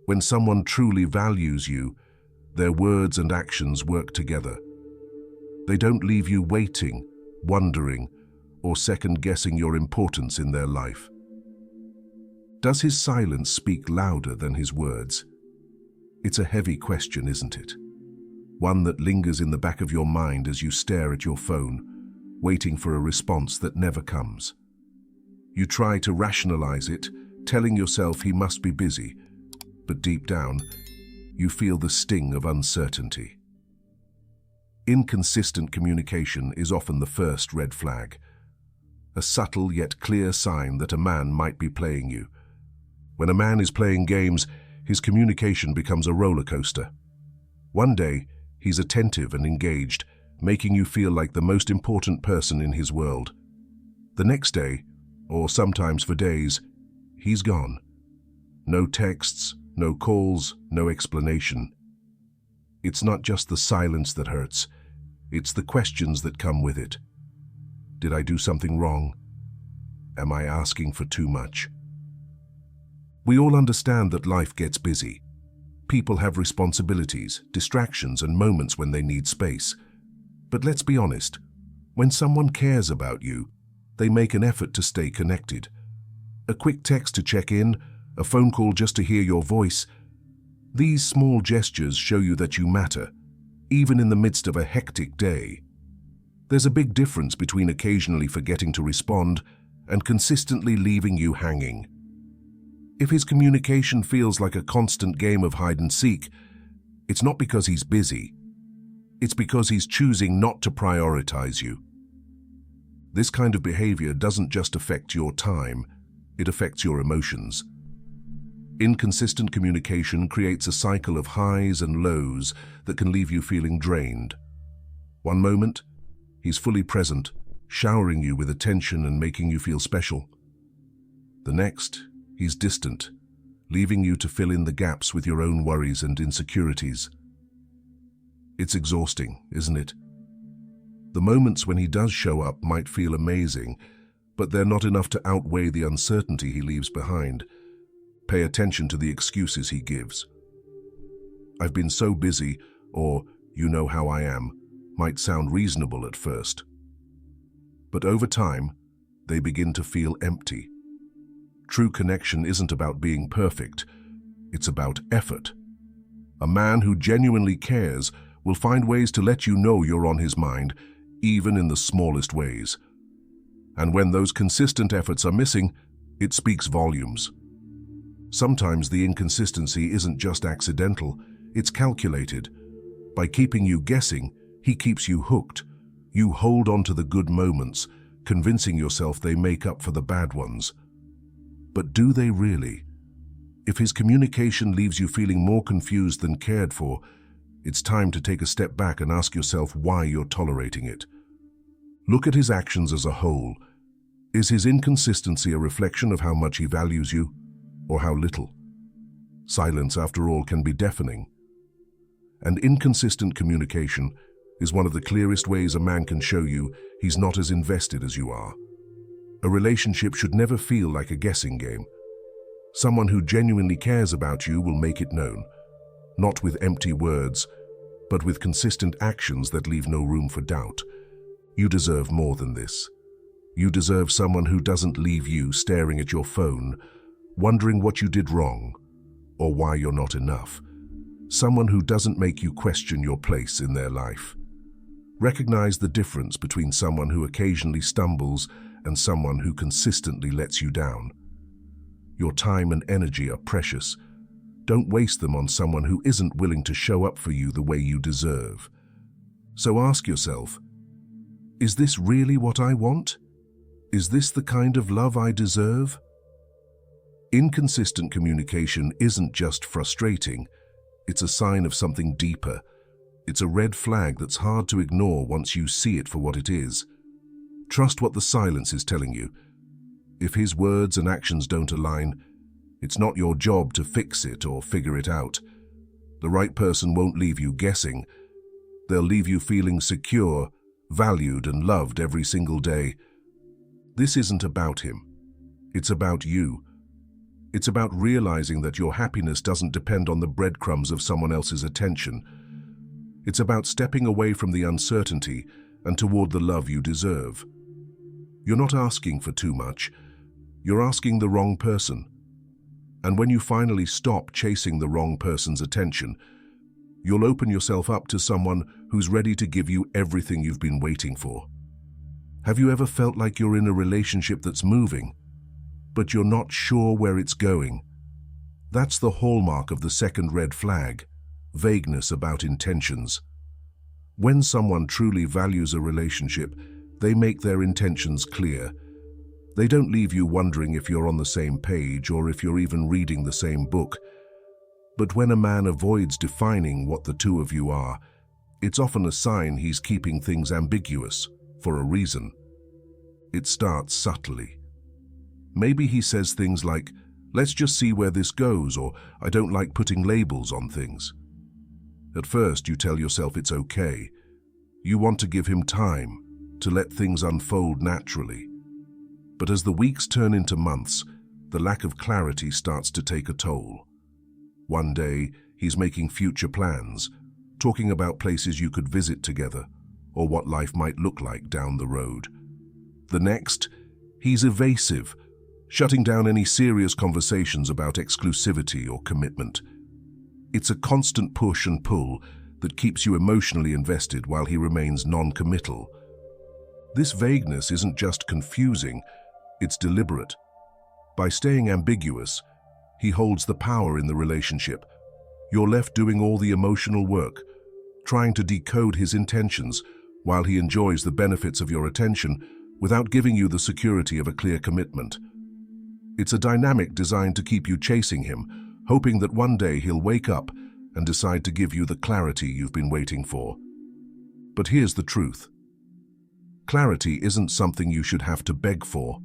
When someone truly values you, their words and actions work together. They don't leave you waiting, wondering, or second-guessing your importance in their life. Does his silence speak louder than his words? It's a heavy question, isn't it? One that lingers in the back of your mind as you stare at your phone, waiting for a response that never comes. You try to rationalize it, telling yourself he must be busy, but deep down, you feel the sting of uncertainty. Inconsistent communication is often the first red flag, a subtle yet clear sign that a man might be playing you. When a man is playing games, his communication becomes a roller coaster. One day, he's attentive and engaged, making you feel like the most important person in his world. The next day, or sometimes for days, he's gone. No texts, no calls, no explanation. It's not just the silence that hurts, it's the questions that come with it. Did I do something wrong? Am I asking for too much? We all understand that life gets busy. People have responsibilities, distractions, and moments when they need space. But let's be honest, when someone cares about you, they make an effort to stay connected. A quick text to check in, a phone call just to hear your voice. These small gestures show you that you matter, even in the midst of a hectic day. There's a big difference between occasionally forgetting to respond and consistently leaving you hanging. If his communication feels like a constant game of hide and seek, it's not because he's busy. It's because he's choosing not to prioritize you. This kind of behavior doesn't just affect your time, it affects your emotions. Inconsistent communication creates a cycle of highs and lows that can leave you feeling drained. One moment, he's fully present, showering you with attention and making you feel special. The next, he's distant, leaving you to fill in the gaps with your own worries and insecurities. It's exhausting, isn't it? The moments when he does show up might feel amazing, but they're not enough to outweigh the uncertainty he leaves behind. Pay attention to the excuses he gives. I've been so busy, or you know how I am, might sound reasonable at first. But over time, they begin to feel empty. True connection isn't about being perfect, it's about effort. A man who genuinely cares will find ways to let you know you're on his mind, even in the smallest ways. And when those consistent efforts are missing, it speaks volumes. Sometimes the inconsistency isn't just accidental, it's calculated. By keeping you guessing, he keeps you hooked. You hold on to the good moments, convincing yourself they make up for the bad ones. But do they really? If his communication leaves you feeling more confused than cared for, it's time to take a step back and ask yourself why you're tolerating it. Look at his actions as a whole. Is his inconsistency a reflection of how much he values you, or how little? Silence, after all, can be deafening. And inconsistent communication is one of the clearest ways a man can show you he's not as invested as you are. A relationship should never feel like a guessing game. Someone who genuinely cares about you will make it known, not with empty words, but with consistent actions that leave no room for doubt. You deserve more than this. You deserve someone who doesn't leave you staring at your phone, wondering what you did wrong, or why you're not enough. Someone who doesn't make you question your place in their life. Recognize the difference between someone who occasionally stumbles and someone who consistently lets you down. Your time and energy are precious. Don't waste them on someone who isn't willing to show up for you the way you deserve. So ask yourself, is this really what I want? Is this the kind of love I deserve? Inconsistent communication isn't just frustrating, it's a sign of something deeper. It's a red flag that's hard to ignore once you see it for what it is. Trust what the silence is telling you. If his words and actions don't align, it's not your job to fix it or figure it out. The right person won't leave you guessing. They'll leave you feeling secure, valued, and loved every single day. This isn't about him. It's about you. It's about realizing that your happiness doesn't depend on the breadcrumbs of someone else's attention. It's about stepping away from the uncertainty and toward the love you deserve. You're not asking for too much. You're asking the wrong person. And when you finally stop chasing the wrong person's attention, you'll open yourself up to someone who's ready to give you everything you've been waiting for. Have you ever felt like you're in a relationship that's moving, but you're not sure where it's going? That's the hallmark of the second red flag: vagueness about intentions. When someone truly values a relationship, they make their intentions clear. They don't leave you wondering if you're on the same page or if you're even reading the same book. But when a man avoids defining what the two of you are, it's often a sign he's keeping things ambiguous for a reason. It starts subtly. Maybe he says things like, "Let's just see where this goes," or "I don't like putting labels on things." At first, you tell yourself it's okay. You want to give him time to let things unfold naturally. But as the weeks turn into months, the lack of clarity starts to take a toll. One day, he's making future plans, talking about places you could visit together, or what life might look like down the road. The next, he's evasive, shutting down any serious conversations about exclusivity or commitment. It's a constant push and pull that keeps you emotionally invested while he remains non-committal. This vagueness isn't just confusing, it's deliberate. By staying ambiguous, he holds the power in the relationship. You're left doing all the emotional work, trying to decode his intentions while he enjoys the benefits of your attention without giving you the security of a clear commitment. It's a dynamic designed to keep you chasing him, hoping that one day he'll wake up and decide to give you the clarity you've been waiting for. But here's the truth. Clarity isn't something you should have to beg for.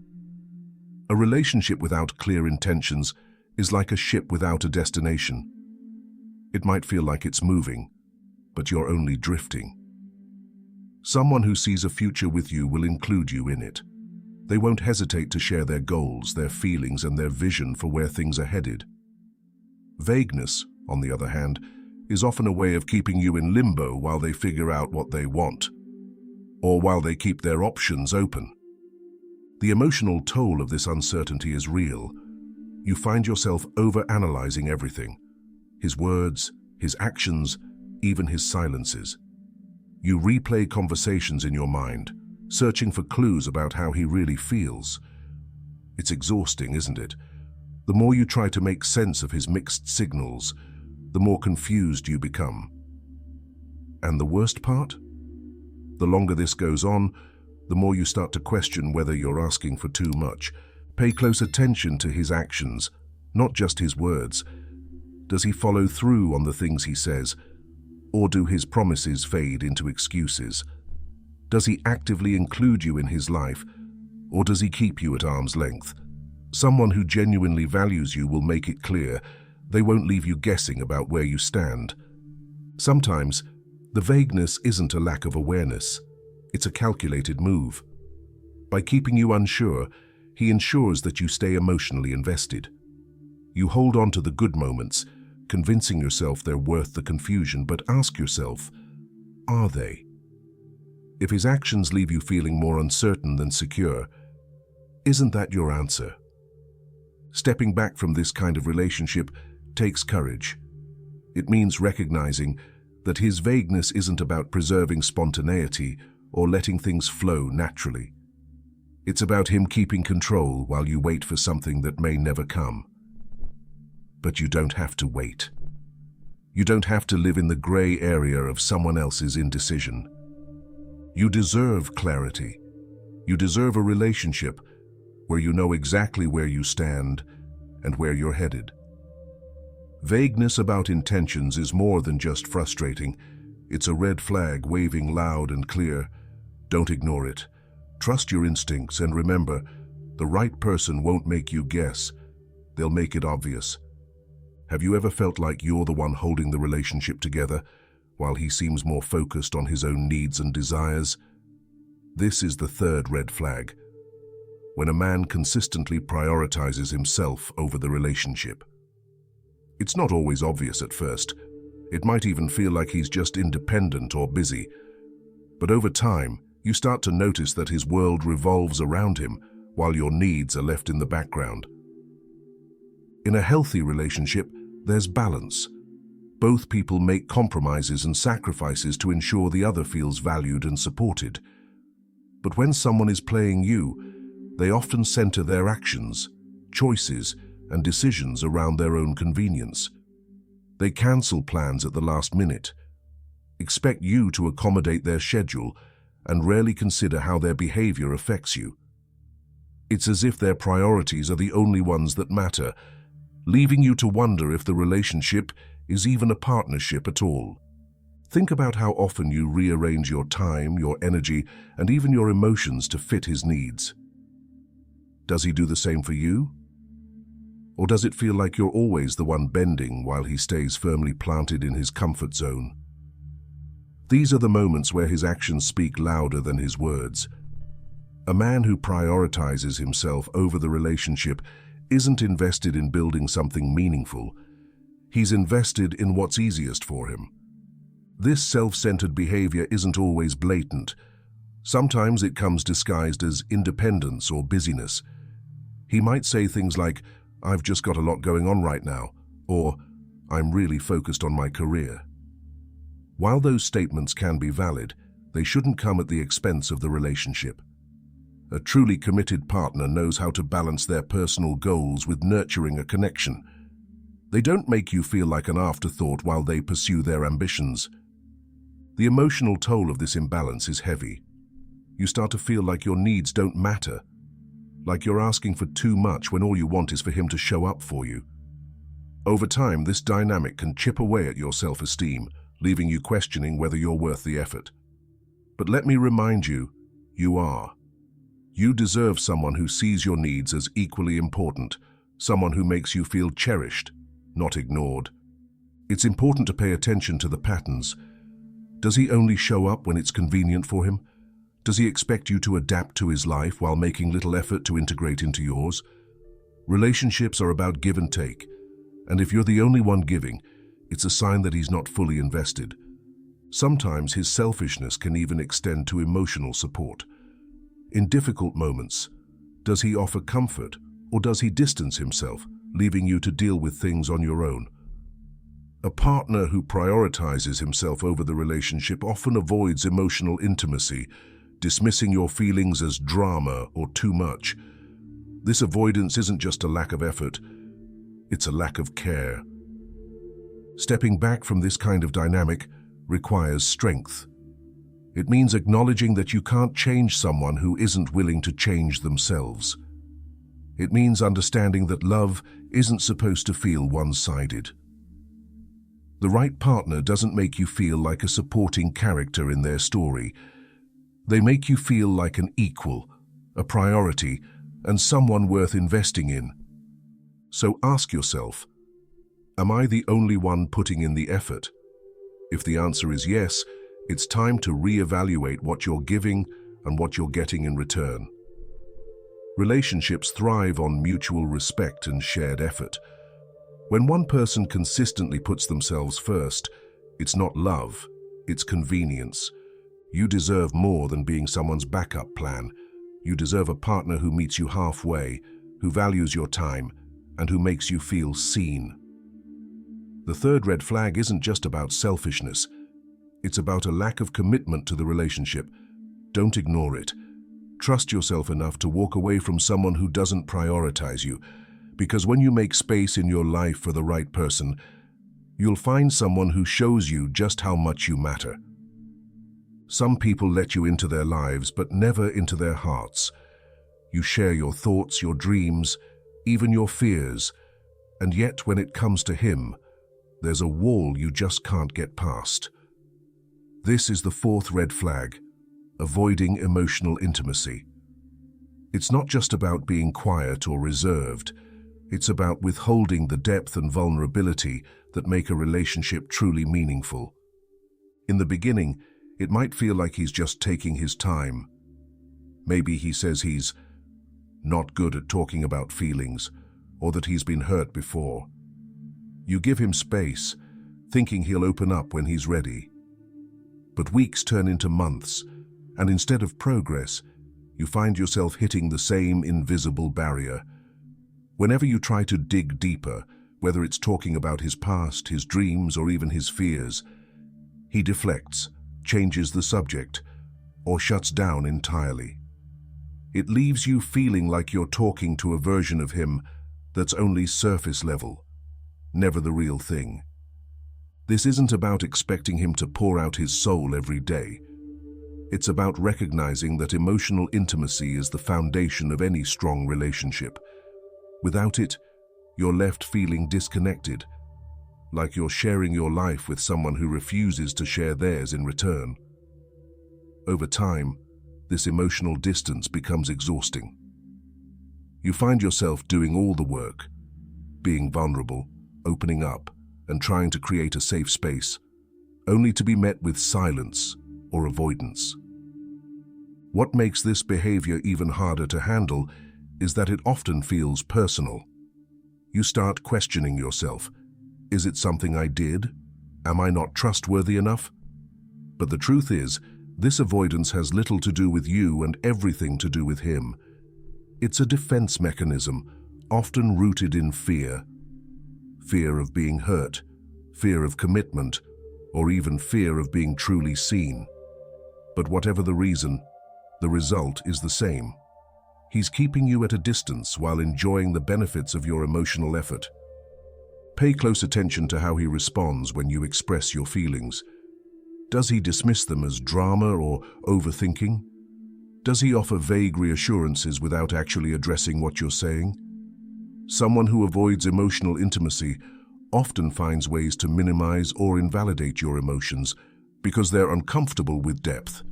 A relationship without clear intentions is like a ship without a destination. It might feel like it's moving, but you're only drifting. Someone who sees a future with you will include you in it. They won't hesitate to share their goals, their feelings, and their vision for where things are headed. Vagueness, on the other hand, is often a way of keeping you in limbo while they figure out what they want, or while they keep their options open. The emotional toll of this uncertainty is real. You find yourself over-analyzing everything: his words, his actions, even his silences. You replay conversations in your mind, searching for clues about how he really feels. It's exhausting, isn't it? The more you try to make sense of his mixed signals, the more confused you become. And the worst part? The longer this goes on, the more you start to question whether you're asking for too much. Pay close attention to his actions, not just his words. Does he follow through on the things he says, or do his promises fade into excuses? Does he actively include you in his life, or does he keep you at arm's length? Someone who genuinely values you will make it clear. They won't leave you guessing about where you stand. Sometimes, the vagueness isn't a lack of awareness. It's a calculated move. By keeping you unsure, he ensures that you stay emotionally invested. You hold on to the good moments, convincing yourself they're worth the confusion, but ask yourself, are they? If his actions leave you feeling more uncertain than secure, isn't that your answer? Stepping back from this kind of relationship takes courage. It means recognizing that his vagueness isn't about preserving spontaneity or letting things flow naturally. It's about him keeping control while you wait for something that may never come. But you don't have to wait. You don't have to live in the gray area of someone else's indecision. You deserve clarity. You deserve a relationship where you know exactly where you stand and where you're headed. Vagueness about intentions is more than just frustrating. It's a red flag waving loud and clear. Don't ignore it. Trust your instincts and remember, the right person won't make you guess. They'll make it obvious. Have you ever felt like you're the one holding the relationship together, while he seems more focused on his own needs and desires? This is the third red flag. when a man consistently prioritizes himself over the relationship. It's not always obvious at first. It might even feel like he's just independent or busy. But over time, you start to notice that his world revolves around him while your needs are left in the background. In a healthy relationship, there's balance. Both people make compromises and sacrifices to ensure the other feels valued and supported. But when someone is playing you, they often center their actions, choices, and decisions around their own convenience. They cancel plans at the last minute, expect you to accommodate their schedule, and rarely consider how their behavior affects you. It's as if their priorities are the only ones that matter, leaving you to wonder if the relationship is even a partnership at all. Think about how often you rearrange your time, your energy, and even your emotions to fit his needs. Does he do the same for you? Or does it feel like you're always the one bending while he stays firmly planted in his comfort zone? These are the moments where his actions speak louder than his words. A man who prioritizes himself over the relationship isn't invested in building something meaningful. He's invested in what's easiest for him. This self-centered behavior isn't always blatant. Sometimes it comes disguised as independence or busyness. He might say things like, "I've just got a lot going on right now," or "I'm really focused on my career." While those statements can be valid, they shouldn't come at the expense of the relationship. A truly committed partner knows how to balance their personal goals with nurturing a connection. They don't make you feel like an afterthought while they pursue their ambitions. The emotional toll of this imbalance is heavy. You start to feel like your needs don't matter, like you're asking for too much when all you want is for him to show up for you. Over time, this dynamic can chip away at your self-esteem, leaving you questioning whether you're worth the effort. But let me remind you, you are. You deserve someone who sees your needs as equally important, someone who makes you feel cherished, not ignored. It's important to pay attention to the patterns. Does he only show up when it's convenient for him? Does he expect you to adapt to his life while making little effort to integrate into yours? Relationships are about give and take, and if you're the only one giving, it's a sign that he's not fully invested. Sometimes his selfishness can even extend to emotional support. In difficult moments, does he offer comfort, or does he distance himself, leaving you to deal with things on your own? A partner who prioritizes himself over the relationship often avoids emotional intimacy, dismissing your feelings as drama or too much. This avoidance isn't just a lack of effort, it's a lack of care. Stepping back from this kind of dynamic requires strength. It means acknowledging that you can't change someone who isn't willing to change themselves. It means understanding that love isn't supposed to feel one-sided. The right partner doesn't make you feel like a supporting character in their story. They make you feel like an equal, a priority, and someone worth investing in. So ask yourself, am I the only one putting in the effort? If the answer is yes, it's time to reevaluate what you're giving and what you're getting in return. Relationships thrive on mutual respect and shared effort. When one person consistently puts themselves first, it's not love, it's convenience. You deserve more than being someone's backup plan. You deserve a partner who meets you halfway, who values your time, and who makes you feel seen. The third red flag isn't just about selfishness. It's about a lack of commitment to the relationship. Don't ignore it. Trust yourself enough to walk away from someone who doesn't prioritize you, because when you make space in your life for the right person, you'll find someone who shows you just how much you matter. Some people let you into their lives, but never into their hearts. You share your thoughts, your dreams, even your fears, and yet when it comes to him, there's a wall you just can't get past. This is the fourth red flag, avoiding emotional intimacy. It's not just about being quiet or reserved. It's about withholding the depth and vulnerability that make a relationship truly meaningful. In the beginning, it might feel like he's just taking his time. Maybe he says he's not good at talking about feelings, or that he's been hurt before. You give him space, thinking he'll open up when he's ready. But weeks turn into months, and instead of progress, you find yourself hitting the same invisible barrier. Whenever you try to dig deeper, whether it's talking about his past, his dreams, or even his fears, he deflects, changes the subject, or shuts down entirely. It leaves you feeling like you're talking to a version of him that's only surface level, never the real thing. This isn't about expecting him to pour out his soul every day. It's about recognizing that emotional intimacy is the foundation of any strong relationship. Without it, you're left feeling disconnected, like you're sharing your life with someone who refuses to share theirs in return. Over time, this emotional distance becomes exhausting. You find yourself doing all the work, being vulnerable, opening up, and trying to create a safe space, only to be met with silence or avoidance. What makes this behavior even harder to handle is that it often feels personal. You start questioning yourself. Is it something I did? Am I not trustworthy enough? But the truth is, this avoidance has little to do with you and everything to do with him. It's a defense mechanism, often rooted in fear. Fear of being hurt, fear of commitment, or even fear of being truly seen. But whatever the reason, the result is the same. He's keeping you at a distance while enjoying the benefits of your emotional effort. Pay close attention to how he responds when you express your feelings. Does he dismiss them as drama or overthinking? Does he offer vague reassurances without actually addressing what you're saying? Someone who avoids emotional intimacy often finds ways to minimize or invalidate your emotions because they're uncomfortable with depth.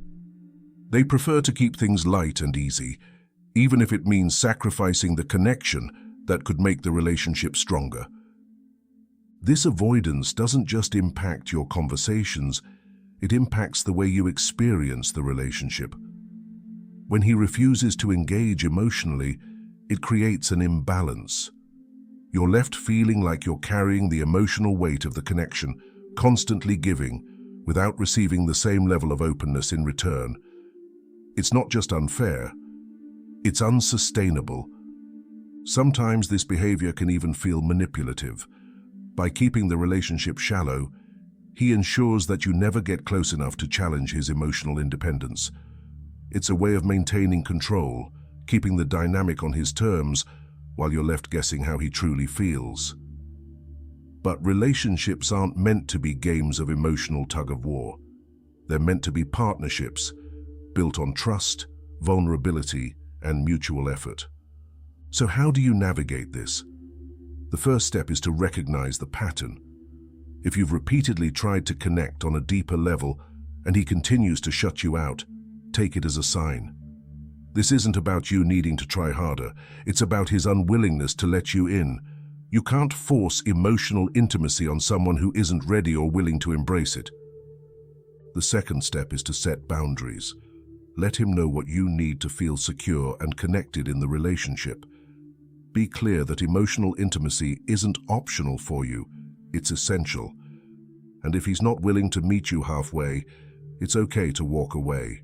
They prefer to keep things light and easy, even if it means sacrificing the connection that could make the relationship stronger. This avoidance doesn't just impact your conversations, it impacts the way you experience the relationship. When he refuses to engage emotionally, it creates an imbalance. You're left feeling like you're carrying the emotional weight of the connection, constantly giving, without receiving the same level of openness in return. It's not just unfair, it's unsustainable. Sometimes this behavior can even feel manipulative. By keeping the relationship shallow, he ensures that you never get close enough to challenge his emotional independence. It's a way of maintaining control, keeping the dynamic on his terms, while you're left guessing how he truly feels. But relationships aren't meant to be games of emotional tug-of-war. They're meant to be partnerships, built on trust, vulnerability, and mutual effort. So how do you navigate this? The first step is to recognize the pattern. If you've repeatedly tried to connect on a deeper level and he continues to shut you out, take it as a sign. This isn't about you needing to try harder, it's about his unwillingness to let you in. You can't force emotional intimacy on someone who isn't ready or willing to embrace it. The second step is to set boundaries. Let him know what you need to feel secure and connected in the relationship. Be clear that emotional intimacy isn't optional for you, it's essential. And if he's not willing to meet you halfway, it's okay to walk away.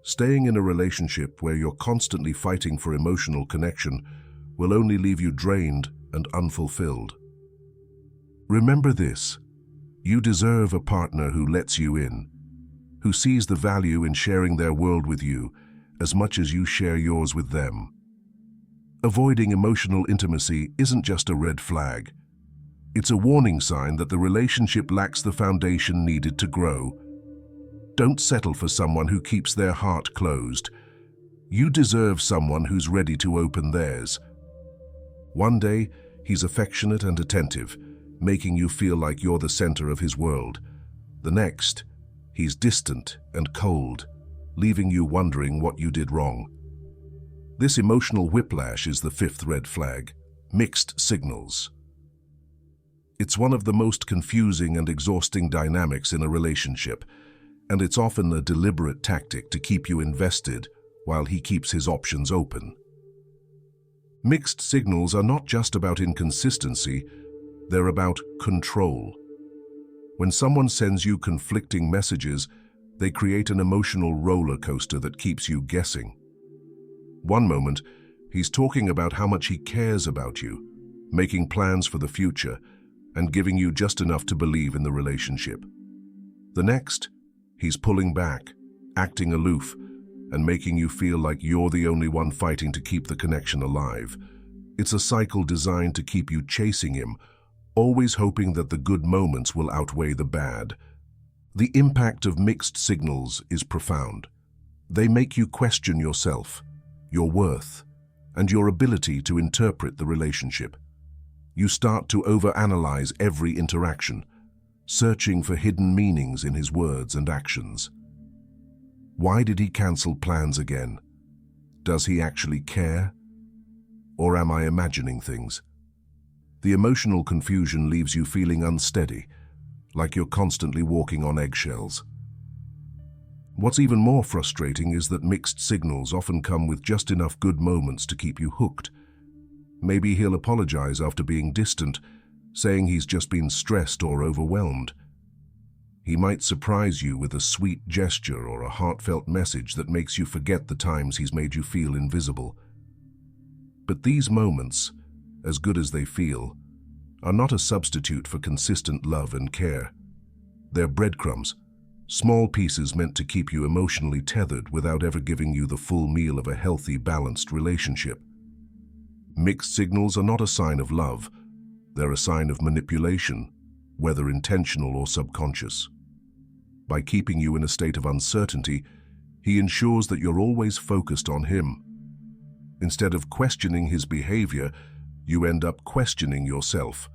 Staying in a relationship where you're constantly fighting for emotional connection will only leave you drained and unfulfilled. Remember this: you deserve a partner who lets you in, who sees the value in sharing their world with you as much as you share yours with them. Avoiding emotional intimacy isn't just a red flag. It's a warning sign that the relationship lacks the foundation needed to grow. Don't settle for someone who keeps their heart closed. You deserve someone who's ready to open theirs. One day, he's affectionate and attentive, making you feel like you're the center of his world. The next, he's distant and cold, leaving you wondering what you did wrong. This emotional whiplash is the fifth red flag: mixed signals. It's one of the most confusing and exhausting dynamics in a relationship, and it's often a deliberate tactic to keep you invested while he keeps his options open. Mixed signals are not just about inconsistency, they're about control. When someone sends you conflicting messages, they create an emotional roller coaster that keeps you guessing. One moment, he's talking about how much he cares about you, making plans for the future, and giving you just enough to believe in the relationship. The next, he's pulling back, acting aloof, and making you feel like you're the only one fighting to keep the connection alive. It's a cycle designed to keep you chasing him, always hoping that the good moments will outweigh the bad. The impact of mixed signals is profound. They make you question yourself, your worth, and your ability to interpret the relationship. You start to overanalyze every interaction, searching for hidden meanings in his words and actions. Why did he cancel plans again? Does he actually care? Or am I imagining things? The emotional confusion leaves you feeling unsteady, like you're constantly walking on eggshells. What's even more frustrating is that mixed signals often come with just enough good moments to keep you hooked. Maybe he'll apologize after being distant, saying he's just been stressed or overwhelmed. He might surprise you with a sweet gesture or a heartfelt message that makes you forget the times he's made you feel invisible. But these moments, as good as they feel, are not a substitute for consistent love and care. They're breadcrumbs, small pieces meant to keep you emotionally tethered without ever giving you the full meal of a healthy, balanced relationship. Mixed signals are not a sign of love. They're a sign of manipulation, whether intentional or subconscious. By keeping you in a state of uncertainty, he ensures that you're always focused on him. Instead of questioning his behavior, you end up questioning yourself.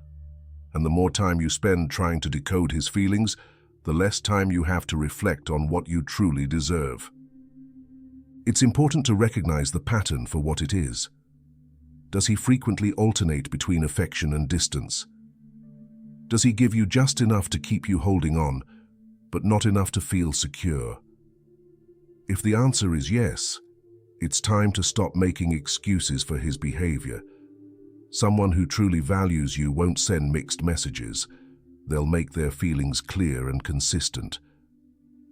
And the more time you spend trying to decode his feelings, the less time you have to reflect on what you truly deserve. It's important to recognize the pattern for what it is. Does he frequently alternate between affection and distance? Does he give you just enough to keep you holding on, but not enough to feel secure? If the answer is yes, it's time to stop making excuses for his behavior. Someone who truly values you won't send mixed messages. They'll make their feelings clear and consistent.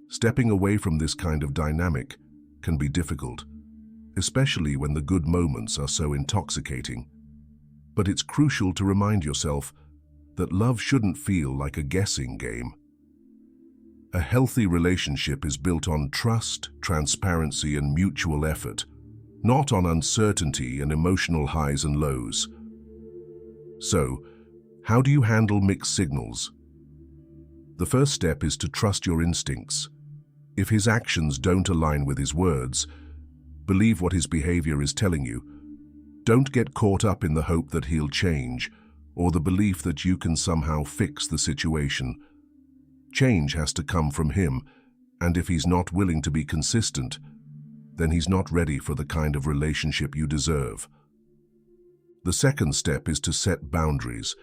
Stepping away from this kind of dynamic can be difficult, especially when the good moments are so intoxicating. But it's crucial to remind yourself that love shouldn't feel like a guessing game. A healthy relationship is built on trust, transparency, and mutual effort, not on uncertainty and emotional highs and lows. So, how do you handle mixed signals? The first step is to trust your instincts. If his actions don't align with his words, believe what his behavior is telling you. Don't get caught up in the hope that he'll change or the belief that you can somehow fix the situation. Change has to come from him, and if he's not willing to be consistent, then he's not ready for the kind of relationship you deserve. The second step is to set boundaries.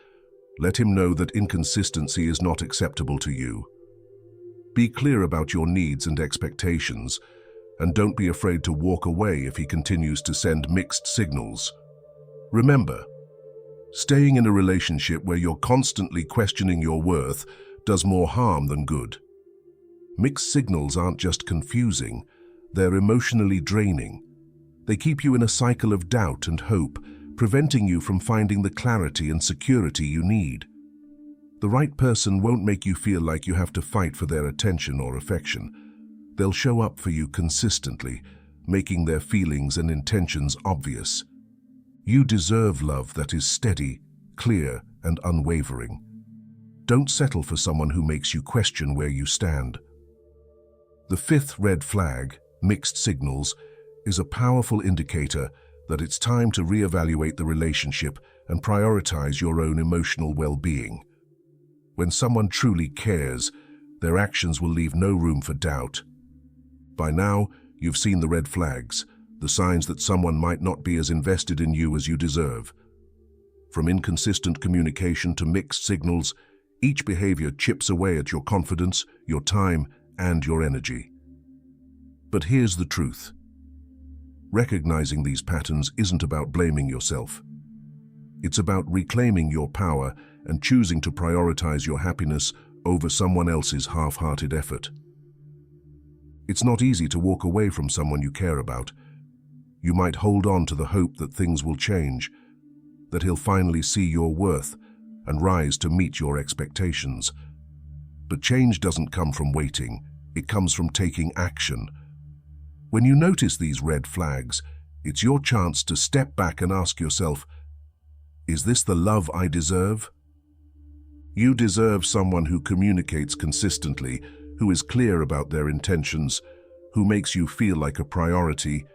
Let him know that inconsistency is not acceptable to you. Be clear about your needs and expectations, and don't be afraid to walk away if he continues to send mixed signals. Remember, staying in a relationship where you're constantly questioning your worth does more harm than good. Mixed signals aren't just confusing, they're emotionally draining. They keep you in a cycle of doubt and hope, preventing you from finding the clarity and security you need. The right person won't make you feel like you have to fight for their attention or affection. They'll show up for you consistently, making their feelings and intentions obvious. You deserve love that is steady, clear, and unwavering. Don't settle for someone who makes you question where you stand. The fifth red flag, mixed signals, is a powerful indicator that it's time to reevaluate the relationship and prioritize your own emotional well-being. When someone truly cares, their actions will leave no room for doubt. By now, you've seen the red flags, the signs that someone might not be as invested in you as you deserve. From inconsistent communication to mixed signals, each behavior chips away at your confidence, your time, and your energy. But here's the truth. Recognizing these patterns isn't about blaming yourself. It's about reclaiming your power and choosing to prioritize your happiness over someone else's half-hearted effort. It's not easy to walk away from someone you care about. You might hold on to the hope that things will change, that he'll finally see your worth and rise to meet your expectations. But change doesn't come from waiting, it comes from taking action. When you notice these red flags, it's your chance to step back and ask yourself, is this the love I deserve? You deserve someone who communicates consistently, who is clear about their intentions, who makes you feel like a priority,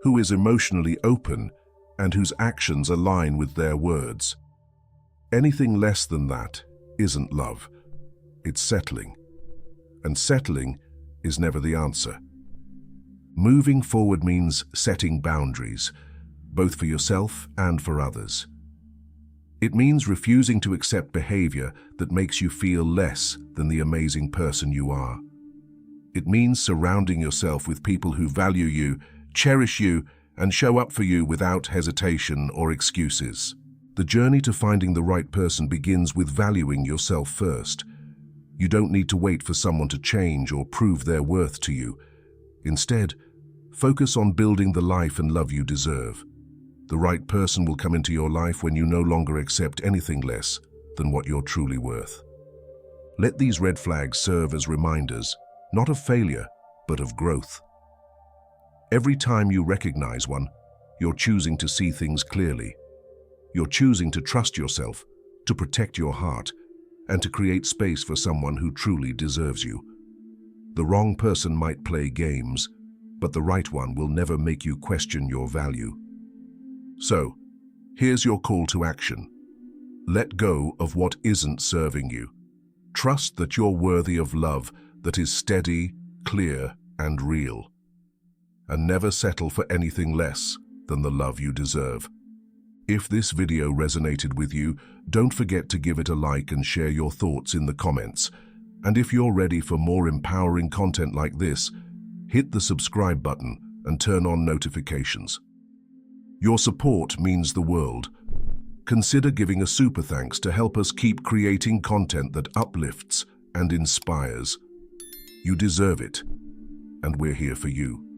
who is emotionally open, and whose actions align with their words. Anything less than that isn't love. It's settling. And settling is never the answer. Moving forward means setting boundaries, both for yourself and for others. It means refusing to accept behavior that makes you feel less than the amazing person you are. It means surrounding yourself with people who value you, cherish you, and show up for you without hesitation or excuses. The journey to finding the right person begins with valuing yourself first. You don't need to wait for someone to change or prove their worth to you. Instead, focus on building the life and love you deserve. The right person will come into your life when you no longer accept anything less than what you're truly worth. Let these red flags serve as reminders, not of failure, but of growth. Every time you recognize one, you're choosing to see things clearly. You're choosing to trust yourself, to protect your heart, and to create space for someone who truly deserves you. The wrong person might play games, but the right one will never make you question your value. So, here's your call to action. Let go of what isn't serving you. Trust that you're worthy of love that is steady, clear, and real. And never settle for anything less than the love you deserve. If this video resonated with you, don't forget to give it a like and share your thoughts in the comments. And if you're ready for more empowering content like this, hit the subscribe button and turn on notifications. Your support means the world. Consider giving a super thanks to help us keep creating content that uplifts and inspires. You deserve it, and we're here for you.